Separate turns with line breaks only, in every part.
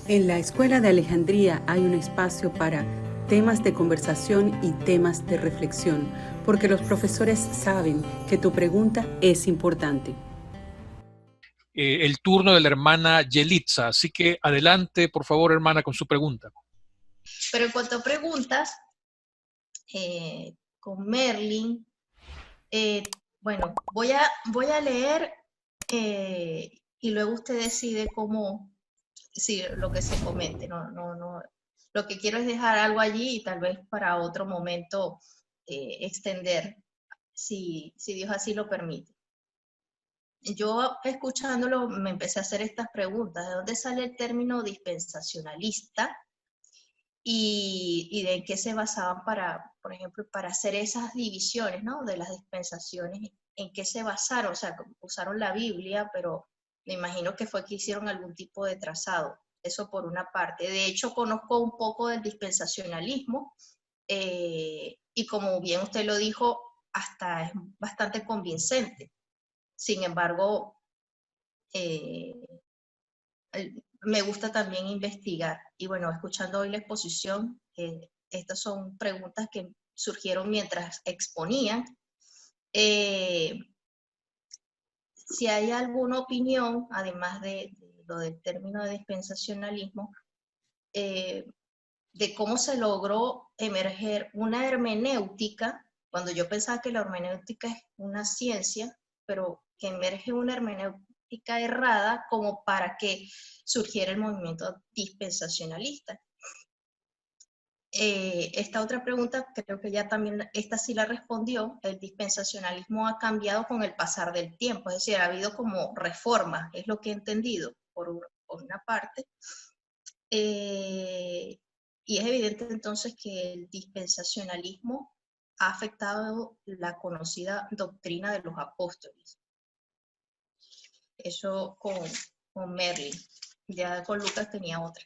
En la Escuela de Alejandría hay un espacio para temas de conversación y temas de reflexión, porque los profesores saben que tu pregunta es importante.
El turno de la hermana Yelitza. Así que adelante, por favor, hermana, con su pregunta.
Pero en cuanto a preguntas, con Merlin, bueno, voy a leer y luego usted decide cómo, si lo que se comente, no. Lo que quiero es dejar algo allí y tal vez para otro momento extender, si Dios así lo permite. Yo escuchándolo me empecé a hacer estas preguntas. ¿De dónde sale el término dispensacionalista? Y de qué se basaban para, por ejemplo, para hacer esas divisiones, ¿no? De las dispensaciones, en qué se basaron, o sea, usaron la Biblia, pero me imagino que fue que hicieron algún tipo de trazado, eso por una parte. De hecho, conozco un poco del dispensacionalismo, y como bien usted lo dijo, hasta es bastante convincente. Sin embargo, eh, me gusta también investigar. Y bueno, escuchando hoy la exposición, estas son preguntas que surgieron mientras exponían. Si hay alguna opinión, además de lo del término de dispensacionalismo, de cómo se logró emerger una hermenéutica, cuando yo pensaba que la hermenéutica es una ciencia, pero que emerge una hermenéutica errada como para que surgiera el movimiento dispensacionalista. Esta otra pregunta, creo que ya también, esta sí la respondió, el dispensacionalismo ha cambiado con el pasar del tiempo, es decir, ha habido como reformas, es lo que he entendido, por una parte. Y es evidente entonces que el dispensacionalismo ha afectado la conocida doctrina de los apóstoles. Eso con Merlin. Ya con Lucas tenía otra,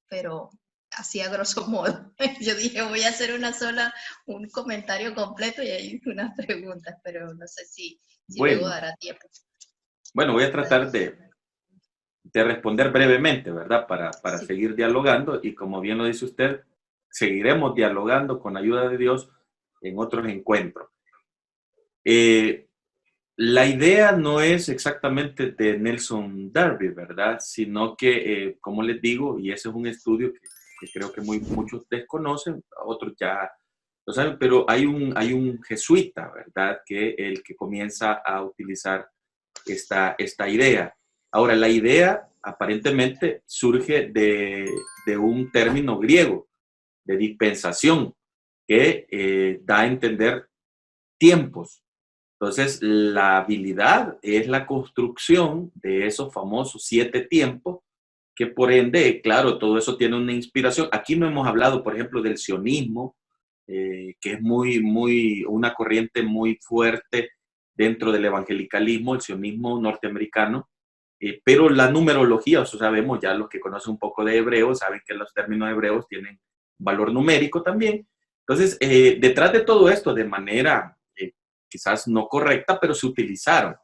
pero así a grosso modo. Yo dije, voy a hacer un comentario completo y hay unas preguntas, pero no sé si luego
Bueno,
dará tiempo.
bueno, voy a tratar de responder brevemente, ¿verdad? Para
Sí.
seguir dialogando y como bien lo dice usted, seguiremos dialogando con ayuda de Dios en otros encuentros. La idea no es exactamente de Nelson Darby, ¿verdad? Sino que, como les digo, y ese es un estudio que creo que muchos desconocen, otros ya lo saben, pero hay un jesuita, ¿verdad? Que el que comienza a utilizar esta idea. Ahora, la idea aparentemente surge de un término griego, de dispensación, que da a entender tiempos. Entonces, la habilidad es la construcción de esos famosos 7 tiempos, que por ende, claro, todo eso tiene una inspiración. Aquí no hemos hablado, por ejemplo, del sionismo, que es una corriente muy fuerte dentro del evangelicalismo, el sionismo norteamericano, pero la numerología, eso sabemos, ya los que conocen un poco de hebreo, saben que los términos hebreos tienen valor numérico también. Entonces, detrás de todo esto, de manera quizás no correcta, pero se utilizaron.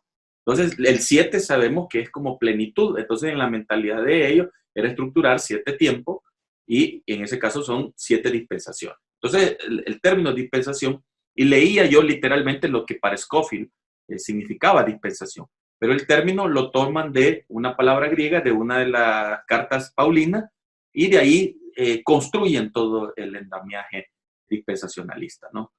Entonces, el 7 sabemos que es como plenitud. Entonces, en la mentalidad de ellos era estructurar 7 tiempos y en ese caso son 7 dispensaciones. Entonces, el término dispensación, y leía yo literalmente lo que para Scofield significaba dispensación, pero el término lo toman de una palabra griega, de una de las cartas paulinas, y de ahí construyen todo el endamiaje dispensacionalista, ¿no?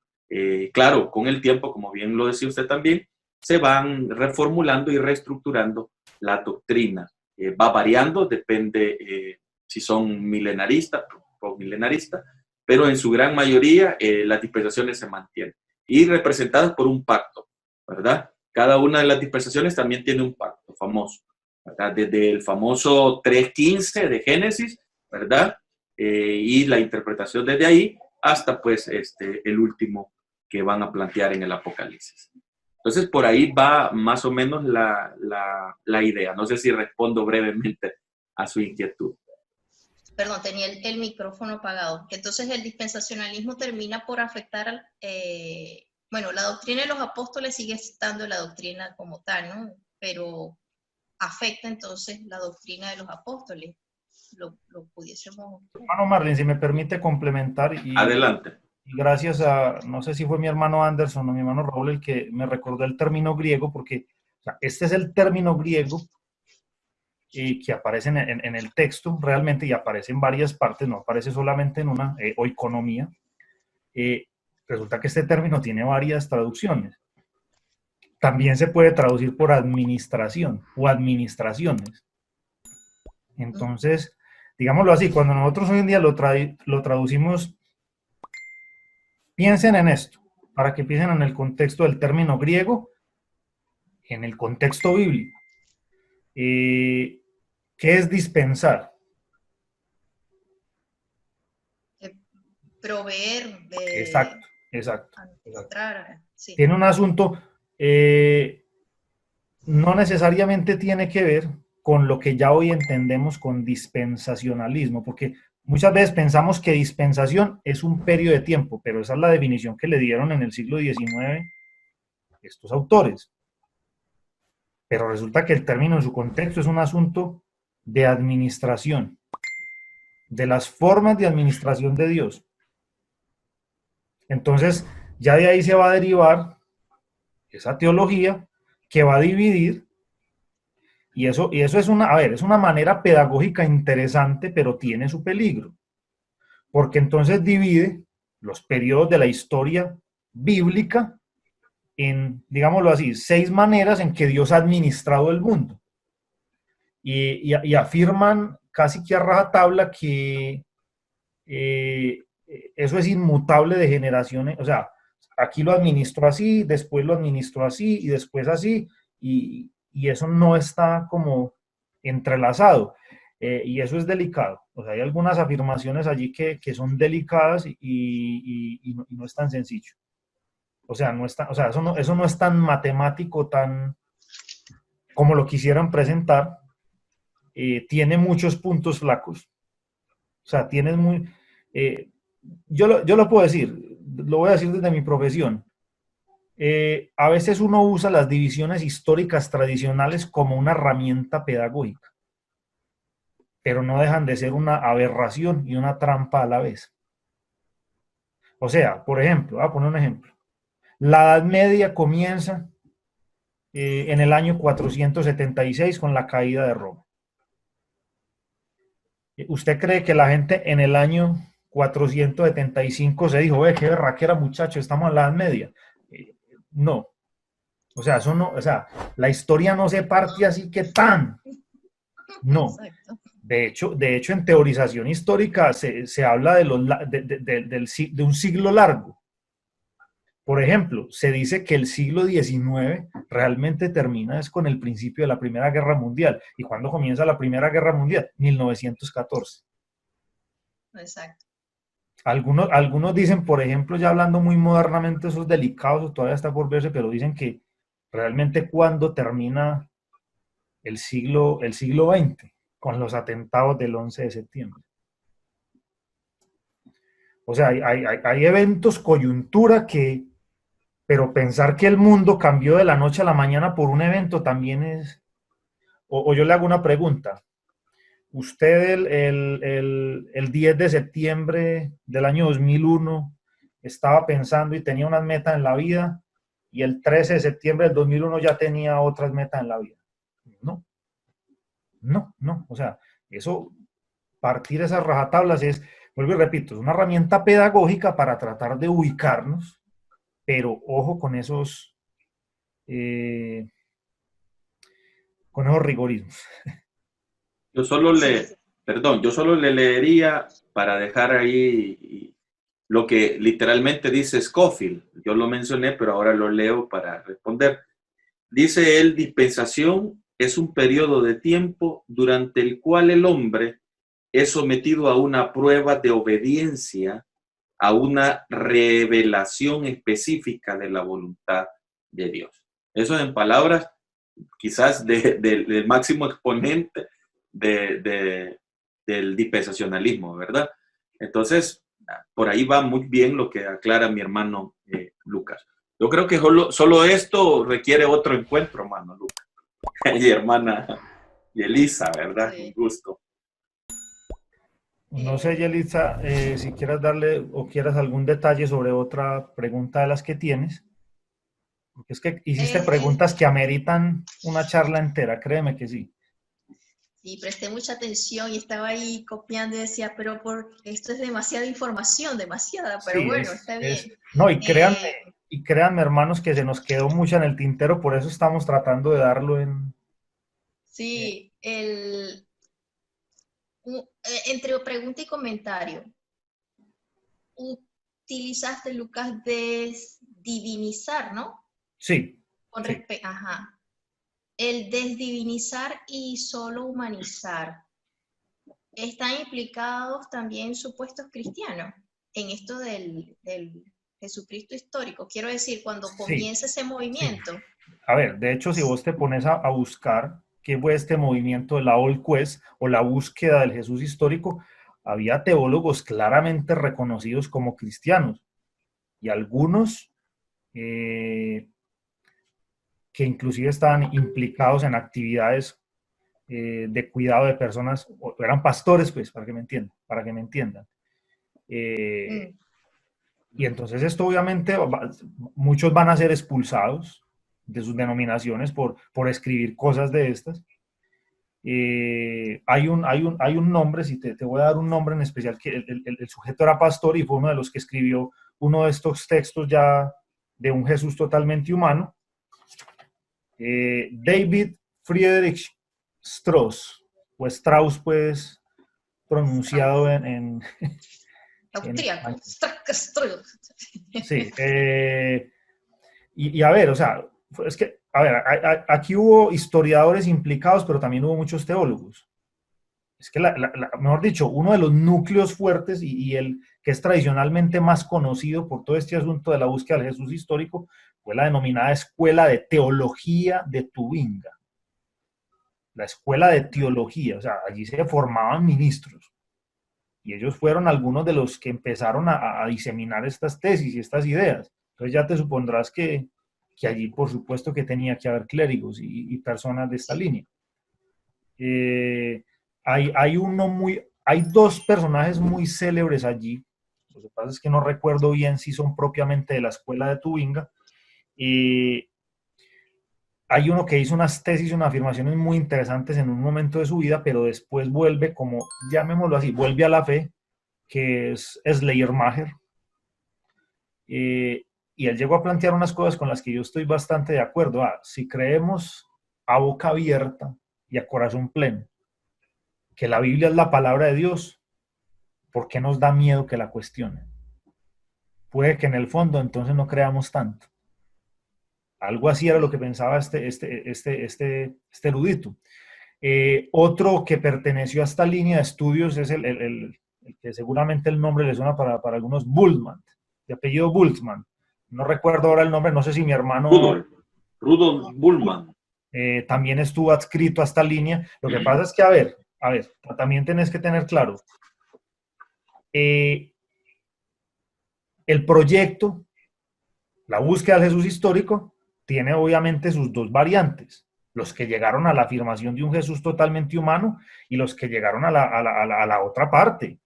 Claro, con el tiempo, como bien lo decía usted también, se van reformulando y reestructurando la doctrina. Va variando, depende si son milenaristas o milenaristas, pero en su gran mayoría las dispensaciones se mantienen y representadas por un pacto, ¿verdad? Cada una de las dispensaciones también tiene un pacto famoso, ¿verdad? Desde el famoso 3.15 de Génesis, ¿verdad? Y la interpretación desde ahí hasta pues el último que van a plantear en el Apocalipsis. Entonces, por ahí va más o menos la idea. No sé si respondo brevemente a su inquietud.
Perdón, tenía el micrófono apagado. Entonces el dispensacionalismo termina por afectar, bueno, la doctrina de los apóstoles sigue estando la doctrina como tal, ¿no? Pero afecta entonces la doctrina de los apóstoles. lo pudiésemos...
Hermano Marlin, si me permite complementar,
Adelante.
y gracias a, no sé si fue mi hermano Anderson o mi hermano Raúl el que me recordó el término griego, porque o sea, este es el término griego que aparece en el texto realmente, y aparece en varias partes, no aparece solamente en una, oikonomía. Resulta que este término tiene varias traducciones. También se puede traducir por administración o administraciones. Entonces, digámoslo así, cuando nosotros hoy en día lo traducimos, piensen en esto, para que piensen en el contexto del término griego, en el contexto bíblico. ¿Qué es dispensar?
Proveer de...
Exacto.
Administrar, sí.
Tiene un asunto, no necesariamente tiene que ver con lo que ya hoy entendemos con dispensacionalismo, porque muchas veces pensamos que dispensación es un periodo de tiempo, pero esa es la definición que le dieron en el siglo XIX estos autores. Pero resulta que el término en su contexto es un asunto de administración, de las formas de administración de Dios. Entonces, ya de ahí se va a derivar esa teología que va a dividir, y eso es una manera pedagógica interesante, pero tiene su peligro, porque entonces divide los periodos de la historia bíblica en, digámoslo así, 6 maneras en que Dios ha administrado el mundo. Y afirman casi que a rajatabla que eso es inmutable de generaciones, o sea, aquí lo administro así, después lo administro así, y después así, y eso no está como entrelazado, y eso es delicado. O sea, hay algunas afirmaciones allí que son delicadas y no es tan sencillo. O sea, eso no es tan matemático, tan como lo quisieran presentar. Tiene muchos puntos flacos. O sea, tienes muy... yo lo puedo decir, lo voy a decir desde mi profesión. A veces uno usa las divisiones históricas tradicionales como una herramienta pedagógica, pero no dejan de ser una aberración y una trampa a la vez. O sea, por ejemplo, voy a poner un ejemplo. La Edad Media comienza en el año 476 con la caída de Roma. ¿Usted cree que la gente en el año 475 se dijo, qué berraquera, muchacho, estamos en la Edad Media? No. O sea, eso no, o sea, la historia no se parte así que tan. No.
Exacto.
De hecho, en teorización histórica se habla de un siglo largo. Por ejemplo, se dice que el siglo XIX realmente termina es con el principio de la Primera Guerra Mundial. ¿Y cuándo comienza la Primera Guerra Mundial? 1914.
Exacto.
Algunos dicen, por ejemplo, ya hablando muy modernamente, esos delicados, todavía está por verse, pero dicen que realmente cuándo termina el siglo XX, con los atentados del 11 de septiembre. O sea, hay eventos coyuntura que... Pero pensar que el mundo cambió de la noche a la mañana por un evento también es... O yo le hago una pregunta. Usted el 10 de septiembre del año 2001 estaba pensando y tenía unas metas en la vida, y el 13 de septiembre del 2001 ya tenía otras metas en la vida. No. O sea, eso, partir esas rajatablas es, vuelvo y repito, es una herramienta pedagógica para tratar de ubicarnos. Pero ojo con esos rigorismos.
Yo solo le leería para dejar ahí lo que literalmente dice Scofield. Yo lo mencioné, pero ahora lo leo para responder. Dice él, dispensación es un periodo de tiempo durante el cual el hombre es sometido a una prueba de obediencia a una revelación específica de la voluntad de Dios. Eso en palabras quizás del máximo exponente del dispensacionalismo, ¿verdad? Entonces, por ahí va muy bien lo que aclara mi hermano Lucas. Yo creo que solo esto requiere otro encuentro, hermano Lucas y hermana Elisa, ¿verdad?
Sí.
Un gusto.
No sé, Yelitza, si quieras darle o quieras algún detalle sobre otra pregunta de las que tienes, porque es que hiciste
Eh,
preguntas que ameritan una charla entera, créeme que sí.
Sí, presté mucha atención y estaba ahí copiando y decía, pero esto es demasiada información, demasiada, pero
Sí,
bueno, está bien.
no,
Eh,
y créanme, hermanos, que se nos quedó mucho en el tintero, por eso estamos tratando de darlo en...
sí, entre pregunta y comentario, utilizaste, Lucas, desdivinizar, ¿no?
Sí,
Con
sí.
respecto, ajá. El desdivinizar y solo humanizar. ¿Están implicados también supuestos cristianos en esto del Jesucristo histórico? Quiero decir, cuando
Sí,
comienza ese
sí.
movimiento.
A ver, de hecho, si vos te pones a buscar qué fue este movimiento de la Old Quest o la búsqueda del Jesús histórico, había teólogos claramente reconocidos como cristianos y algunos que inclusive estaban implicados en actividades de cuidado de personas, o eran pastores, pues, para que me entiendan. Eh,
Mm,
y entonces esto obviamente, muchos van a ser expulsados de sus denominaciones por escribir cosas de estas. Hay un nombre, si te voy a dar un nombre en especial, que el sujeto era pastor y fue uno de los que escribió uno de estos textos ya de un Jesús totalmente humano, David Friedrich Strauss, o Strauss pues pronunciado en
austríaco.
español. Sí, y a ver, o sea, es que, a ver, aquí hubo historiadores implicados, pero también hubo muchos teólogos. Es que, mejor dicho, uno de los núcleos fuertes y el que es tradicionalmente más conocido por todo este asunto de la búsqueda del Jesús histórico fue la denominada Escuela de Teología de Tubinga. La Escuela de Teología, o sea, allí se formaban ministros. Y ellos fueron algunos de los que empezaron a diseminar estas tesis y estas ideas. Entonces ya te supondrás que allí, por supuesto, que tenía que haber clérigos y personas de esta
Sí.
línea. Hay hay dos personajes muy célebres allí. Lo que pasa es que no recuerdo bien si son propiamente de la escuela de Tubinga. Hay uno que hizo unas tesis y unas afirmaciones muy interesantes en un momento de su vida, pero después vuelve como, llamémoslo así, vuelve a la fe, que es Schleiermacher. Y él llegó a plantear unas cosas con las que yo estoy bastante de acuerdo. Si creemos a boca abierta y a corazón pleno que la Biblia es la palabra de Dios, ¿por qué nos da miedo que la cuestionen? Puede que en el fondo entonces no creamos tanto. Algo así era lo que pensaba este erudito. Otro que perteneció a esta línea de estudios es el que seguramente el nombre le suena para algunos, Bultmann, de apellido Bultmann. No recuerdo ahora el nombre, no sé si mi hermano
Rudolf Bullmann.
También estuvo adscrito a esta línea. Lo que pasa es que, a ver, también tenés que tener claro, el proyecto, la búsqueda del Jesús histórico, tiene obviamente sus dos variantes. Los que llegaron a la afirmación de un Jesús totalmente humano y los que llegaron a la otra parte.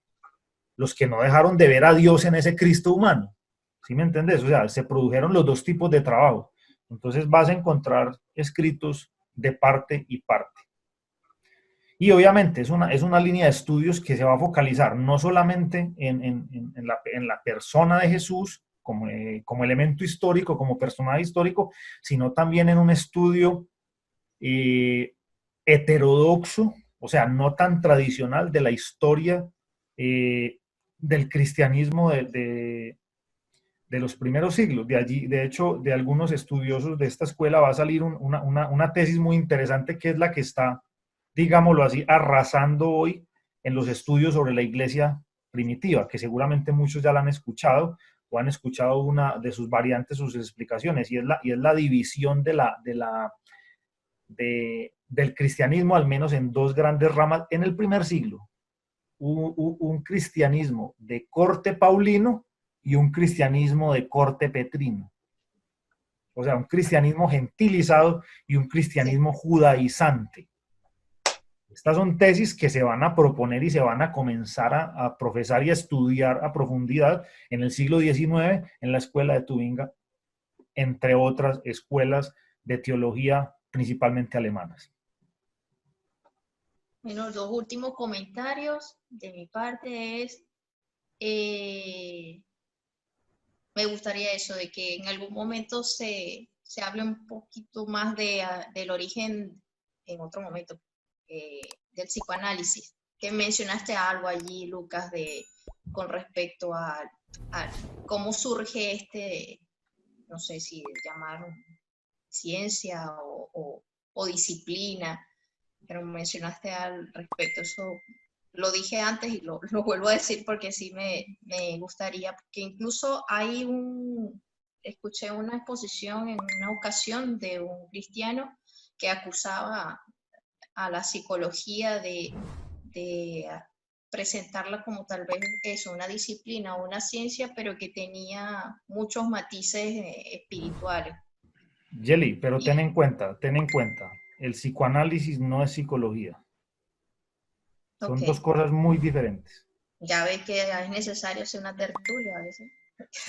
Los que no dejaron de ver a Dios en ese Cristo humano. ¿Sí me entendés? O sea, se produjeron los dos tipos de trabajo. Entonces vas a encontrar escritos de parte y parte. Y obviamente es una línea de estudios que se va a focalizar no solamente en la persona de Jesús como elemento histórico, como personaje histórico, sino también en un estudio heterodoxo, o sea, no tan tradicional de la historia del cristianismo de los primeros siglos. De allí, de hecho, de algunos estudiosos de esta escuela va a salir una tesis muy interesante que es la que está, digámoslo así, arrasando hoy en los estudios sobre la iglesia primitiva, que seguramente muchos ya la han escuchado o han escuchado una de sus variantes, sus explicaciones, y es la división del cristianismo, al menos en dos grandes ramas, en el primer siglo. Un cristianismo de corte paulino y un cristianismo de corte petrino. O sea, un cristianismo gentilizado y un
Sí.
cristianismo judaizante. Estas son tesis que se van a proponer y se van a comenzar a profesar y a estudiar a profundidad en el siglo XIX en la escuela de Tubinga, entre otras escuelas de teología principalmente alemanas.
Bueno, los últimos comentarios de mi parte es, me gustaría eso, de que en algún momento se hable un poquito más del origen, en otro momento, del psicoanálisis, que mencionaste algo allí, Lucas, con respecto a cómo surge no sé si llamar ciencia o disciplina, pero mencionaste al respecto. Eso lo dije antes y lo vuelvo a decir porque sí me gustaría, porque incluso escuché una exposición en una ocasión de un cristiano que acusaba a la psicología de presentarla como tal vez eso, una disciplina o una ciencia, pero que tenía muchos matices espirituales.
Yeli, pero ten en cuenta, el psicoanálisis no es psicología. Son dos cosas muy diferentes.
Ya ves que es necesario hacer una tertulia a veces.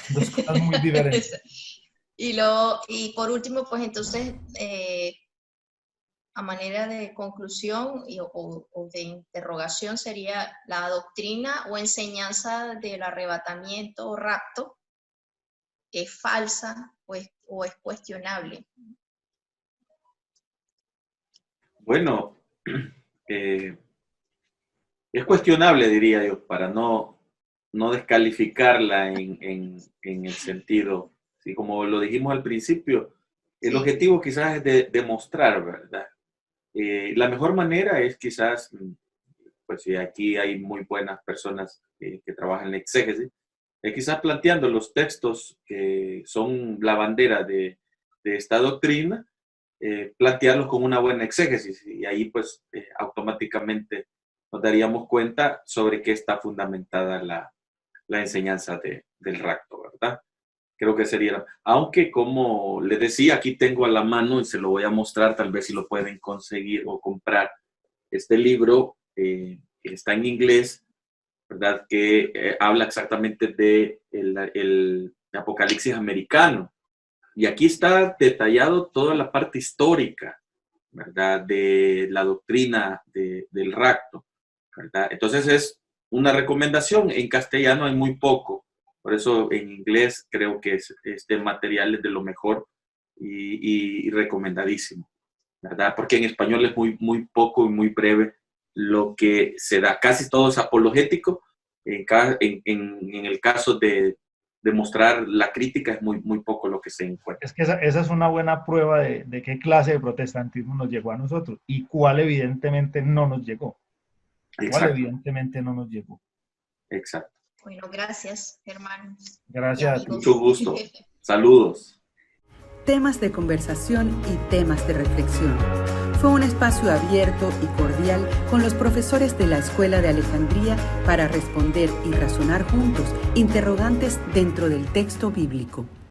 Dos cosas muy diferentes.
Y por último, pues entonces, a manera de conclusión o de interrogación sería la doctrina o enseñanza del arrebatamiento o rapto es falsa o es cuestionable.
Bueno, es cuestionable, diría yo, para no descalificarla en el sentido, ¿sí? Como lo dijimos al principio, el objetivo quizás es de demostrar, ¿verdad? La mejor manera es quizás, pues si aquí hay muy buenas personas que trabajan en exégesis, quizás planteando los textos que son la bandera de esta doctrina, plantearlos con una buena exégesis y ahí pues automáticamente nos daríamos cuenta sobre qué está fundamentada la enseñanza del rapto, ¿verdad? Creo que sería, aunque como les decía, aquí tengo a la mano y se lo voy a mostrar, tal vez si lo pueden conseguir o comprar, este libro que está en inglés, ¿verdad? Que habla exactamente de el Apocalipsis americano. Y aquí está detallado toda la parte histórica, ¿verdad? De la doctrina del rapto, ¿verdad? Entonces es una recomendación. En castellano hay muy poco. Por eso en inglés creo que este material es de lo mejor y recomendadísimo, ¿verdad? Porque en español es muy, muy poco y muy breve lo que se da. Casi todo es apologético. En el caso de demostrar la crítica es muy, muy poco lo que se encuentra.
Es que esa es una buena prueba de qué clase de protestantismo nos llegó a nosotros y cuál evidentemente no nos llegó.
Exacto.
Cuál evidentemente no nos llegó.
Exacto.
Bueno, gracias, hermanos.
Gracias a ti.
Mucho gusto. Saludos.
Temas de conversación y temas de reflexión. Fue un espacio abierto y cordial con los profesores de la Escuela de Alejandría para responder y razonar juntos interrogantes dentro del texto bíblico.